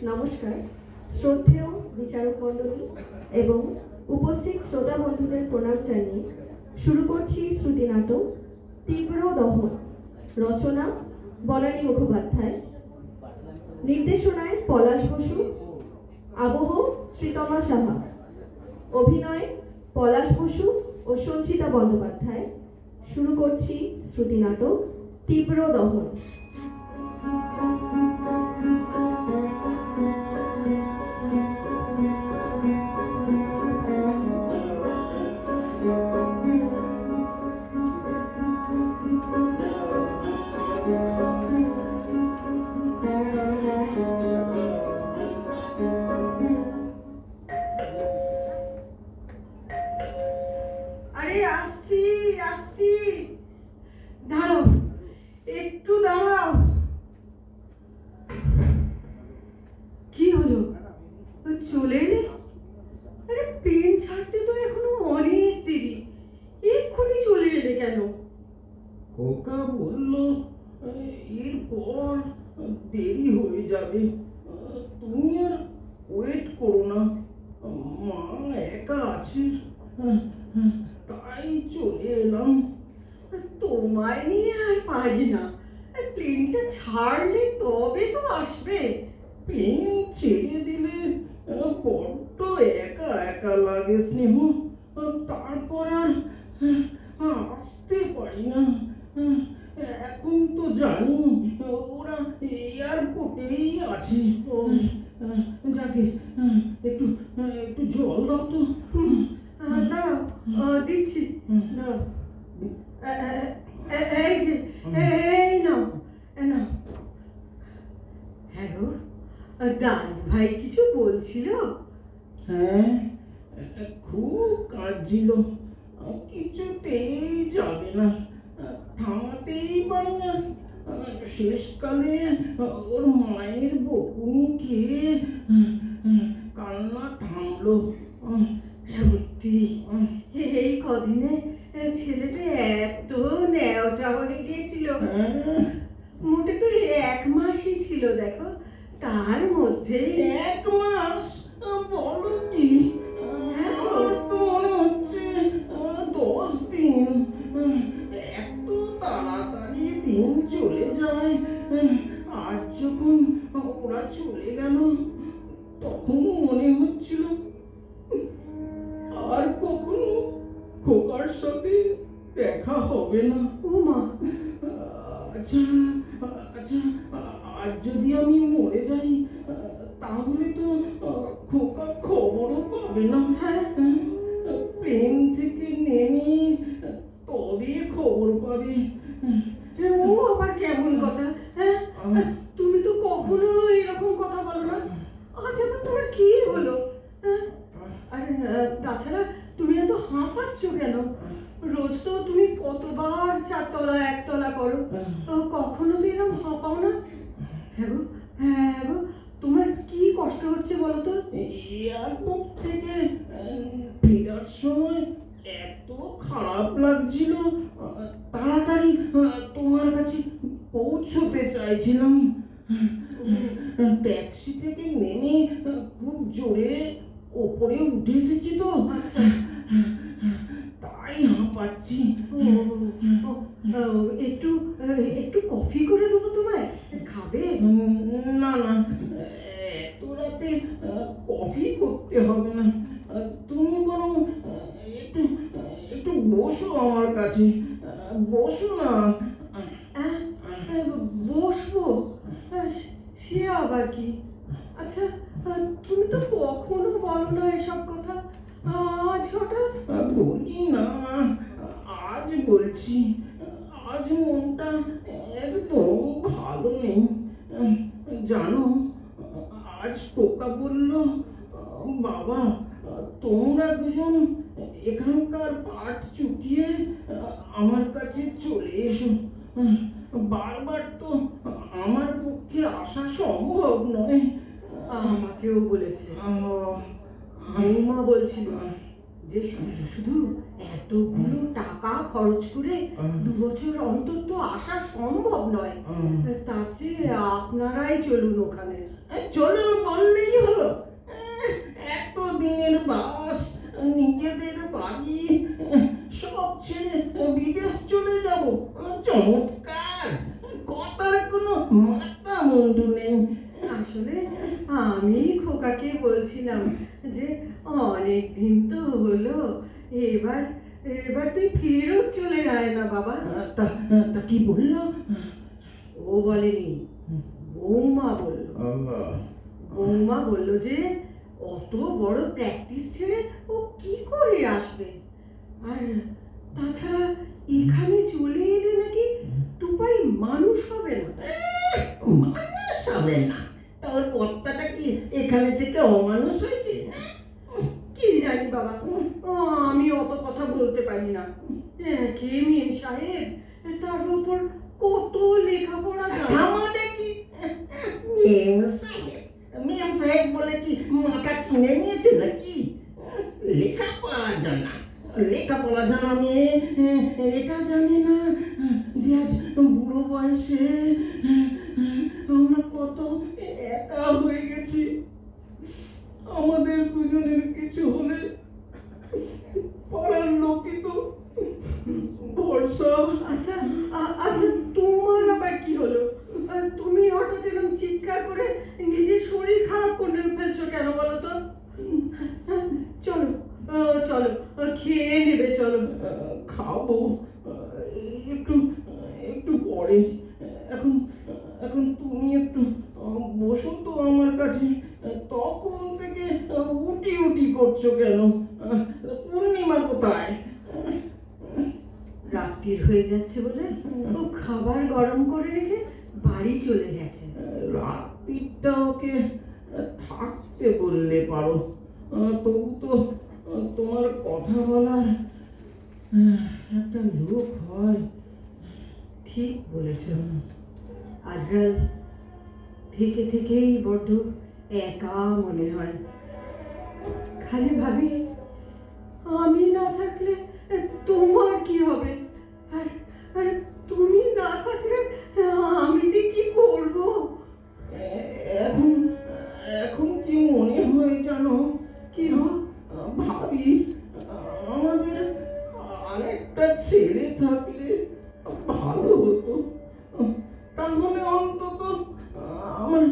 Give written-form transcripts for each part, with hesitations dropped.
নমস্কার শ্রদ্ধেয় বিচারক মণ্ডলী এবং উপস্থিত শ্রোতা বন্ধুদের প্রণাম জানিয়ে শুরু করছি শ্রুতি নাটক তীব্র দহন। রচনা বনানী মুখোপাধ্যায়, নির্দেশনায় পলাশ বসু, আবহ শ্রীতমা সাহা, অভিনয় পলাশ বসু ও সঞ্চিতা বন্দ্যোপাধ্যায়। শুরু করছি শ্রুতি নাটক তীব্র দহন। দাঁড়াও, একটু দাঁড়াও। কি হলো, চলে এলে? আরে পেন ছাড়তে তো এখনো অনেক দেরি, এক্ষুনি চলে এলে কেন? খোকা বলল এরপর দেরি হয়ে যাবে, তুমি আর ওয়েট করো না, মা একা আছে, তাই চলে এলাম। তোমায় নিয়ে আর পারি না, প্লেনটা ছাড়লে তবে তো আসবে। প্লেন ছেড়ে দিলে বড্ড একা একা লাগে স্নেহ, তারপর আর আসতে পারি না। এখন তো জানি ওরা এয়ারপোর্টেই আছে। যাকে একটু একটু জল দাও তো। দাঁড়াও, দিচ্ছি, দাঁড়াও। এই যে, এই নাও, নাও। হ্যালো, দাস ভাই কিছু বলছিল? হ্যাঁ, খুব কাঁদছিল, কিছুতেই যাবে না, থামাতেই পারে না। শেষকালে ওর মায়ের বকুনি খেয়ে কান্না থামলো। সত্যি এই কদিনে ছেলেটা এত ন্যাওটা হয়ে গিয়েছিল। মোটে তো 1 মাসই ছিল, দেখো তার মধ্যে 1 মাস? বলো কি? আমার তো মনে হচ্ছে 10 দিন। এত তাড়াতাড়ি দিন চলে যায়। আজ যখন ওরা চলে গেল তখন মনে হচ্ছিল আর কখনো খোকার সাথে দেখা হবে না। ও মা, আচ্ছা আচ্ছা, আজ যদি আমি মরে যাই তাহলে তো খোকা খবরও পাবে না। হ্যাঁ, প্লেন থেকে নেমে তবে খবর পাবে। ও আবার কেমন কথা? হ্যাঁ, তুমি তো কখনো এরকম কথা বলো না। আজ আবার তোমার কি হলো? আর তাছাড়া তুমি এত হাঁপাচ্ছ কেন? রোজ তো তুমি কতবার 4 তলা 1 তলা করো, কখনো তো এরকম হাঁপাও না। হ্যাঁ গো, তোমার কি কষ্ট হচ্ছে বলো তো? এয়ারপোর্ট থেকে ফেরার সময় এত খারাপ লাগছিল, তাড়াতাড়ি তোমার কাছে পৌঁছতে চাইছিলাম। ট্যাক্সি থেকে নেমে খুব জোরে ওপরে উঠে এসেছি তো, আচ্ছা, তাই হাঁপাচ্ছি। একটু একটু কফি করে দেবো তোমায়, খাবে? না না, এত রাতে কফি করতে হবে না, তুমি বরং একটু একটু বসো আমার কাছে, বসো না। বসবো? সে আবার কি? আচ্ছা, তুমি তো কখনো বলো না এসব কথা, আজ হঠাৎ? বলি না, আজ বলছি। আজ মনটা একদম ভালো নেই, জানো। আজ খোকা বলল, বাবা তোমরা দুজন এখানকার পাঠ চুকিয়ে আমার কাছে চলে এসো। বারবার তো আমার পক্ষে আসা সম্ভব নয়। আমাকেও বলেছে, বৌমা বলছিল যে শুধু শুধু এতগুলো টাকা খরচ করে 2 বছর অন্তর তো আসা সম্ভব নয়, তার চেয়ে আপনারাই চলুন ওখানে। চলো ছেড়ে বিদেশ চলে যাব, চমৎকার! কথার কোনো মাথা মুন্ডু নেই। আসলে আমি খোকাকে বলছিলাম যে অনেক দিন তো হলো, এবার এবার তুই ফেরত চলে আয় না বাবা। তা তা কি বললো? ও বলেনি, বৌমা বললো। বৌমা বললো যে অত বড় প্র্যাকটিস ছেড়ে ও কি করে আসবে, আর তাছাড়া এখানে চলে এলে নাকি টুপাই মানুষ হবে না। মানুষ হবে না? তোর কর্তাটা কি এখানে থেকে অমানুষ হয়েছে? কি জানি বাবা, আমি অত কথা বলতে পারি না। কে মেম সাহেব, তার উপর কত লেখাপড়া জানে। আমাদের কি মেম সাহেব? মেম সাহেব বলে কি মাথা কিনে নিয়েছে নাকি? লেখাপড়া জানা, লেখাপড়া জানা মেয়ে এটা জানে না যে আজ বুড়ো বয়সে আমরা কত একা হয়ে গেছি। আমাদের দুজনের কিছু হলে পাড়ার লোকই তো ভরসা। আচ্ছা আচ্ছা, তোমার আবার কি হলো? তুমি হঠাৎ এরকম চিৎকার করে নিজের শরীর খারাপ করে ফেলছো কেন বলো তো? চলো চলো, খেয়ে নেবে, চলো। খাবো একটু একটু পরে। এখন এখন তুমি একটু বসো তো আমার কাছে। তখন থেকে উটি উটি করছো কেন? পূর্ণিমা কোথায়? রাত্রির হয়ে যাচ্ছে বলে ও খাবার গরম করে রেখে বাড়ি চলে গেছে। রাত্রিটা ওকে থাকতে বললে পারো, তবু তো তোমার কথা বলার একটা লোক হয়। ঠিক বলেছ, আজকাল থেকে থেকেই বড্ড একা মনে হয়। খালি ভাবি আমি না থাকলে তোমার কি হবে, আর আর তুমি না থাকলে আমি যে কি করব। এখন এখন কি মনে হয় জানো? কি গো? ভাবি আমাদের আরেকটা ছেলে থাকলে ভালো হতো, তাহলে অন্তত আমার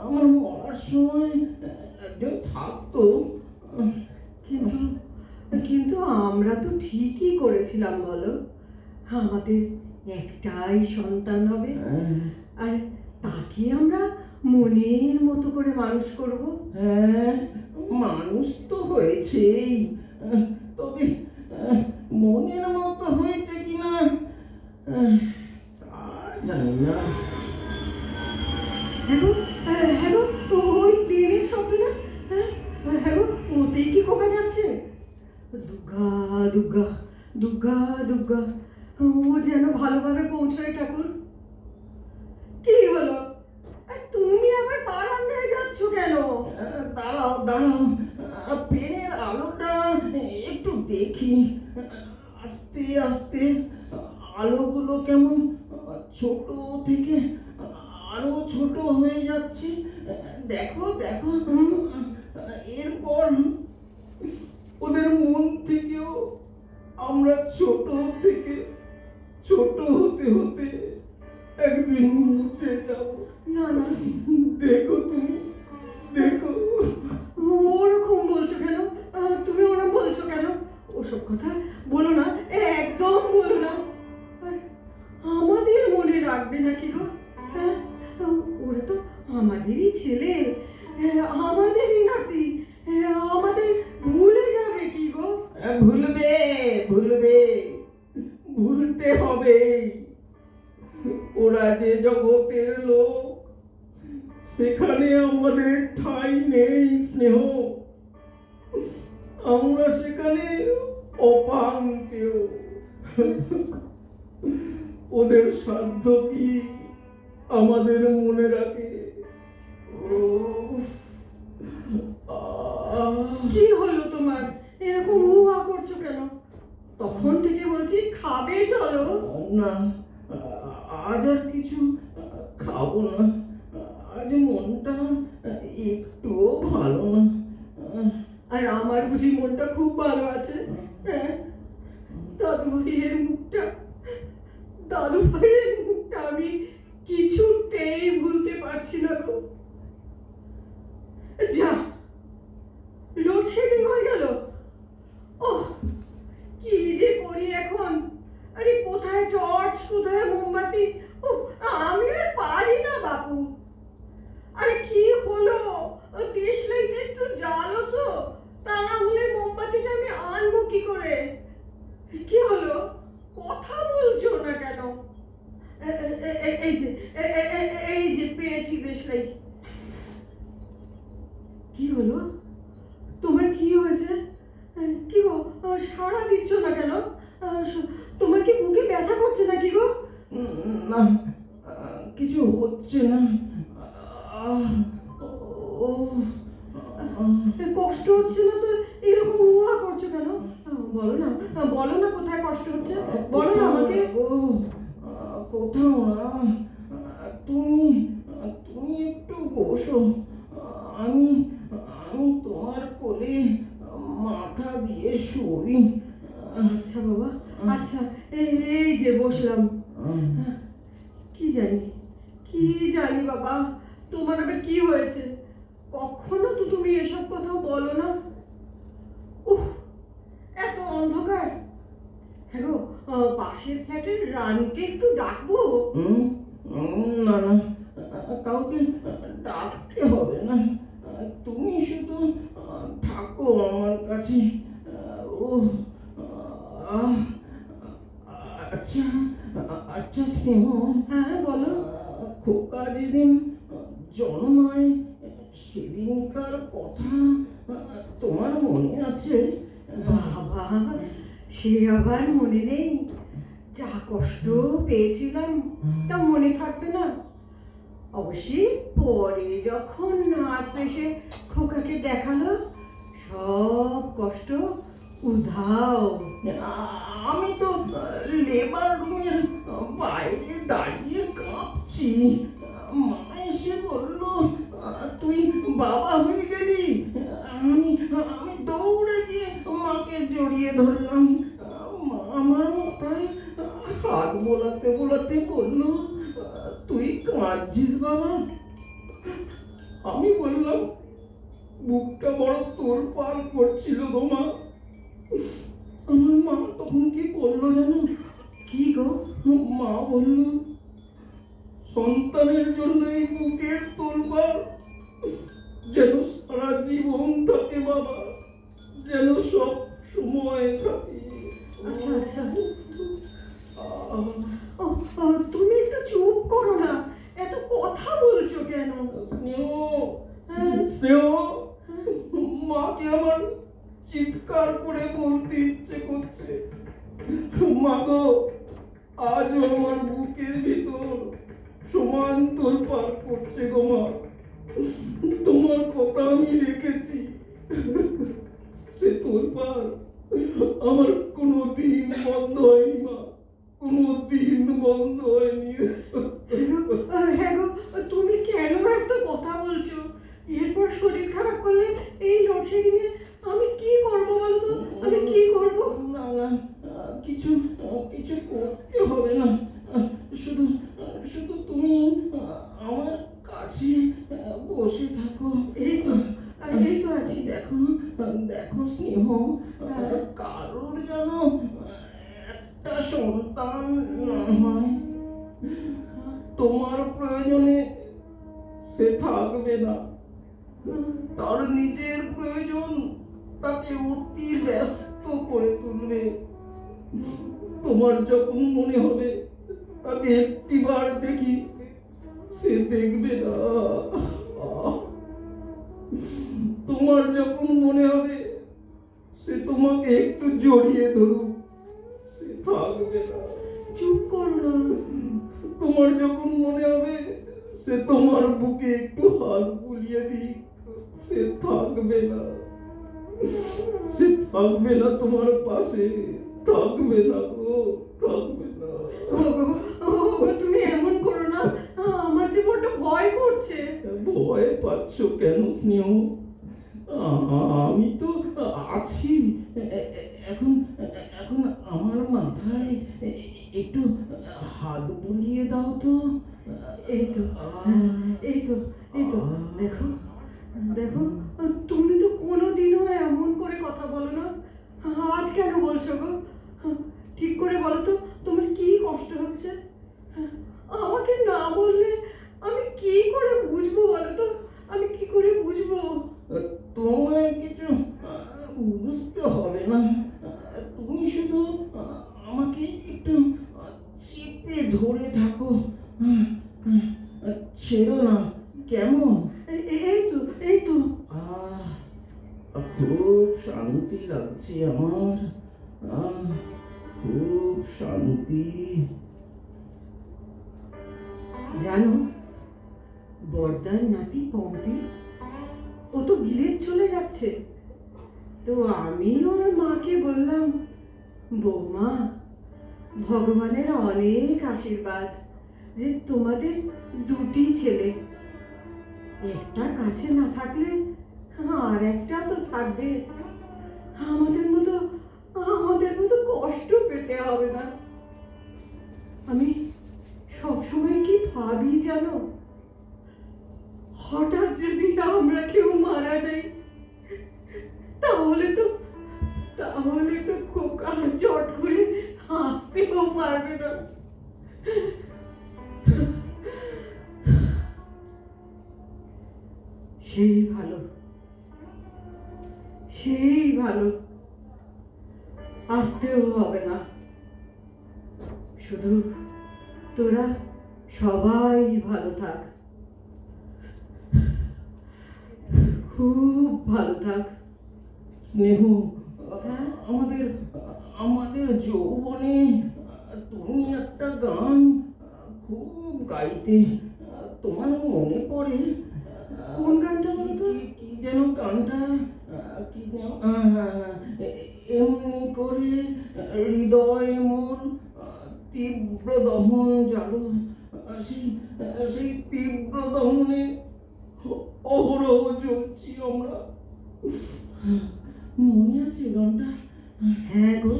আমার মরার সময় একজন থাকতো। কিন্তু কিন্তু আমরা তো ঠিকই করেছিলাম বলো, আমাদের একটাই সন্তান হবে, আর তাকে আমরা মনের মতো করে মানুষ করব। হ্যাঁ, মানুষ তো হয়েছেই, তবে মনের মতো হয়েছে কিনা তা জানি না। হ্যাঁ গো, ওই ট্রেনের শব্দ না? হ্যাঁ গো, ওতেই কি খোকা যাচ্ছে? দুর্গা দুর্গা দুর্গা দুর্গা, ও যেন ভালোভাবে পৌঁছয় ঠাকুর। কি হলো, তুমি আবার বারান্দায় যাচ্ছ কেন? দাঁড়াও দাঁড়াও, পেনের আলোটা একটু দেখি। আস্তে আস্তে আলোগুলো কেমন ছোট থেকে আরো ছোট হয়ে যাচ্ছে। দেখো দেখো, এরপর ওদের মন থেকেও আমরা ছোট থেকে ছোট হতে হতে একদিন মুছে যাব। না না, দেখো তুমি, দেখো। ওরকম বলছো কেন? তুমি ওরকম বলছো কেন? ওসব কথা বলো না, একদম বলো না। আর আমাদের মনে রাখবে নাকি গো? হ্যাঁ, ওরা তো আমাদেরই ছেলে, আমাদেরই নাতি, আমাদের ভুলে যাবে কি গো? ভুলবে ভুলবে, ভুলতে হবে। ওরা যে জগতের লোক, সেখানে আমাদের ঠাঁই নেই স্নেহ। আমরা সেখানে অপাঙ্কেয়। ওদের সাধ্য কি আমাদের মনে রাখে? কি হলো তোমার, এরকম হুহা করছো কেন? তখন থেকে বলছি খাবে, চলো। না, আজ আর কিছু খাবো না। আজ মনটা একটুও ভালো না। আর আমার বুঝি মনটা খুব ভালো আছে। হ্যাঁ, দাদু ভাই কিছুতেই ভুলতে পারছি না গো। যা, লোডশেডিং হয়ে গেল। ওহ, কি যে করি এখন। আরে কোথায় টর্চ, কোথায় মোমবাতি? ও, আমি আর পারি না বাপু। আরে কি হলো? দেশ লাইটে একটু জ্বালো তো, তা না হলে মোমবাতিটা আমি আনবো কি করে? কি হলো? কথা বলছো না কেন? এই যে পেয়েছি দেশ লাইট। কি হলো? তোমার কি হয়েছে? কি গো, সাড়া দিচ্ছ না কেন? তোমার কি বুকে ব্যথা করছে নাকি গো? না, কিছু হচ্ছে না। ও, কষ্ট হচ্ছে না তো এরকম হুয়া করছো কেন? বলো না, বলো না কোথায় কষ্ট হচ্ছে, বলো না আমাকে। কোথাও না। তুমি তুমি একটু বসো। আমি আমি তোমার কোলে মাথা দিয়ে শুই। আচ্ছা বাবা, আচ্ছা, এই যে বসলাম। কি জানি, কি জানি বাবা, তোমার আবার কি হয়েছে? কখনো তো তুমি এসব কথা বলো না। উফ, এত অন্ধকার। হ্যাঁ গো, পাশের ফ্ল্যাটের রানীকে একটু ডাকবো? না না, কাউকে ডাকতে হবে না। তুমি শুধু থাকো আমার কাছে। ও, আহ, আচ্ছা আচ্ছা স্নেহ, হ্যাঁ বলো। খোকা যেদিন জন্মায় সেদিনকার কথা তোমার মনে আছে? বাবা, সে আবার মনে নেই? যা কষ্ট পেয়েছিলাম তা মনে থাকবে না? অবশ্যই পরে যখন নার্স এসে খোকাকে দেখালো, সব কষ্ট উধাও। আমি তো লেবার রুমের বাইরে দাঁড়িয়ে কাঁপছি। মা এসে বলল, তুই বাবা হয়ে গেলি। আমি আমি দৌড়ে গিয়ে মাকে জড়িয়ে ধরলাম। মা আমার মাথায় হাত বোলাতে বোলাতে বলল, তুই কাঁদছিস বাবা? আমি বললাম, বুকটা বড় তোলপাড় করছিল গো মা। আমার মা তখন কি বললো জানো? কি গো? মা বলল, সন্তানের জন্য এই বুকের তোলপাড় যেন সারা জীবন থাকে বাবা, যেন সব সময় থাকে। আচ্ছা আচ্ছা, ও, তুমি একটু চুপ করো না, এত কথা বলছো কেন? স্নেহ, হ্যাঁ? স্নেহ, মাকে আমার চিৎকার করে বলতে ইচ্ছে করছে, মা গো, আজও আমার বুকের ভিতর সমান তোলপাড় করছে গো মা। তোমার কথা আমি রেখেছি, সে তোলপাড় আমার কোনোদিন বন্ধ হয়নি মা, কোনোদিন বন্ধ হয়নি। হ্যাঁ গো, তুমি কেন এত কথা বলছো? এরপর শরীর খারাপ করলে এই লোডশেডিং এ আমি কি করবো বলো তো? আমি কি করবো? না না, কিছু কিছু করতে হবে না। শুধু শুধু তুমি আমার কাছে বসে থাকো। এই তো, এই তো আছি। দেখো, দেখো স্নেহ, কারোর যেন একটা সন্তান না হয়। তোমার প্রয়োজনে সে থাকবে না, তার নিজের প্রয়োজন তাকে অতি ব্যস্ত করে তুলবে। তোমার যখন মনে হবে তাকে একটিবার দেখি, সে দেখবে না। তোমার যখন মনে হবে সে তোমাকে একটু জড়িয়ে ধরুক, সে থাকবে না। চুপ করো না। তোমার যখন মনে হবে সে তোমার বুকে একটু হাত বুলিয়ে দিক, সে থাকবে না। সে থাকবে না তোমার পাশে, থাকবে না গো, থাকবে না। তুমি এমন করো না, আমার যে বড্ড ভয় করছে। ভয় পাচ্ছ কেন স্নেহ? আমি তো আছি। এখন এখন আমার মাথায় একটু হাত বুলিয়ে দাও তো। এই তো এই তো এই তো দেখো দেখো, তুমি তো কোনোদিনও এমন করে কথা বলো না, আজ কেন বলছো গো? ঠিক করে বলো তো, তোমার কি কষ্ট হচ্ছে? আমাকে না বললে আমি কি করে বুঝবো বলো তো? আমি কি করে বুঝবো? তোমায় কিছু বুঝতে হবে না। তুমি শুধু আমাকে একটু চেপে ধরে থাকো, ছেড়ো না, কেমন? এই তো এই তো। খুব শান্তি লাগছে আমার, খুব শান্তি। জানো, বর্দার নাতি পম্পি, ও তো বিলেত চলে যাচ্ছে। তো আমি ওর মাকে বললাম, বৌমা, ভগবানের অনেক আশীর্বাদ যে তোমাদের দুটি ছেলে, একটা কাছে না থাকলে আর একটা তো থাকবে। আমাদের মতো কষ্ট পেতে হবে না। আমি সবসময় কি ভাবি জানো, হঠাৎ যদি আমরা কেউ মারা যাই, তাহলে তো খোকা চট করে হাসতেও পারবে না। সেই ভালো, সেই ভালো, আসতেও হবে না। শুধু তোরা সবাই ভালো থাক, খুব ভালো থাক। স্নেহ, হ্যাঁ? আমাদের আমাদের যৌবনে তুমি একটা গান খুব গাইতে, তোমার মনে পড়ে? কোন গানটা বলো তো? কি যেন গানটা, কি যেন, এমনি করে হৃদয় মোর তীব্র দহন জালো, সেই সেই তীব্র দহনে অহরহ জ্বলছি আমরা। মনে আছে গানটা? হ্যাঁ গো,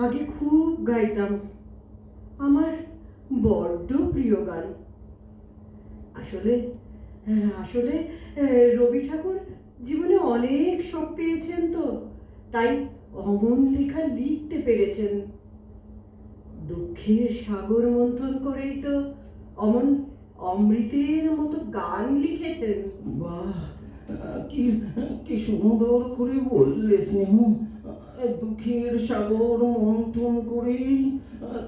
আগে খুব গাইতাম, আমার বড্ড প্রিয় গান। আসলে আসলে রবি ঠাকুর জীবনে অনেক শোক পেয়েছেন, তো তাই অমন লেখা লিখতে পেরেছেন। দুঃখের সাগর মন্থন করেই তো অমন অমৃতের মতো গান লিখেছেন। বাহ, কি কি সুন্দর করে বললে স্নেহ। দুঃখের সাগর মন্থন করে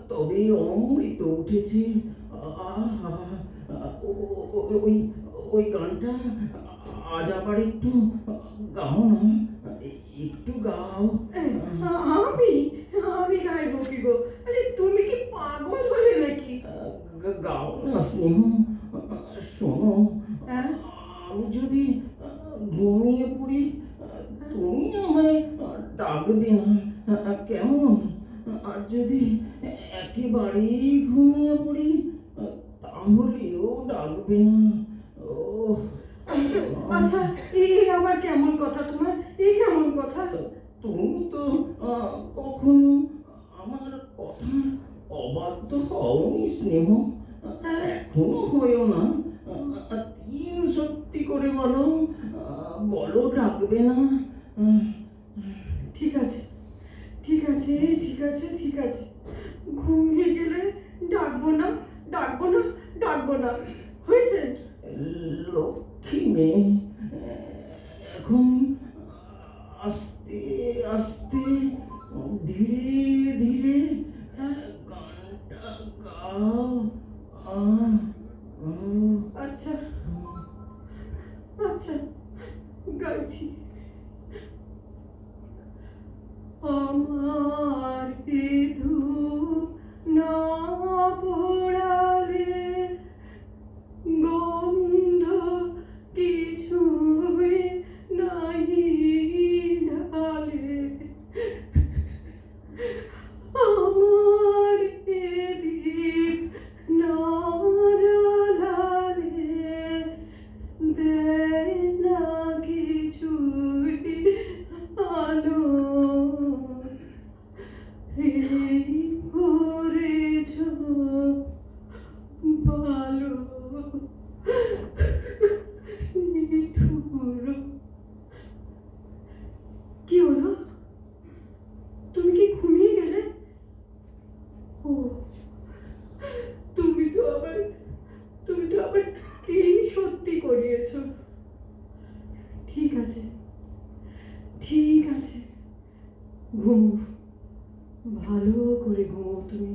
তবে অমৃত উঠেছে। আহা, ওই ওই গানটা আজ আবার একটু গাও না, একটু গাও। আমি আমি গাইবো কি গো? আরে তুমি কি পাগল হলে নাকি? গাও না স্নেহ। শোনো, হ্যাঁ? আমি যদি ঘুমিয়ে পড়ি, তুমি আমায় ডাকবে না, কেমন? আর যদি একেবারেই ঘুমিয়ে পড়ি, তাহলেও ডাকবে না। ও আচ্ছা, এই আবার কেমন কথা তোমার? এই কেমন কথা? তুমি তো কখনো আমার কথা অবাধ্য হওনি স্নেহ, এখনো হয়েও না। সত্যি করে বলো, বলো ডাকবে না। ঠিক আছে, ঠিক আছে, ঠিক আছে, ঠিক আছে, ঘুমিয়ে গেলে ডাকবো না, ডাকবো না, ডাকবো না, হয়েছে? লক্ষ্মী মেয়ে, এখন আস্তে আস্তে ধীরে ধীরে গানটা গাও। আচ্ছা আচ্ছা, গাইছি। আমার বিধু না পোড়ালে গন্ধ কিছুই নাহি ঢালে, আমার প্রদীপ না জ্বালালে দেয় না কিছু পেরেছো? ঠিক আছে, ঠিক আছে, ঘুমো, ভালো করে ঘুমো তুমি।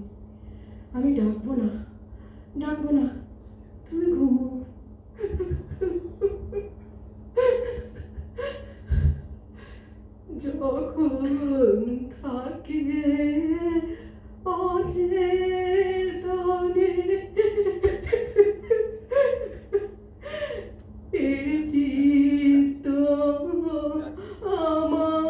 আমি ডাকবো না, ডাকবো না, তুমি ঘুমো। যখন থাকিবে অচেতনে এই চিত্ত আমার।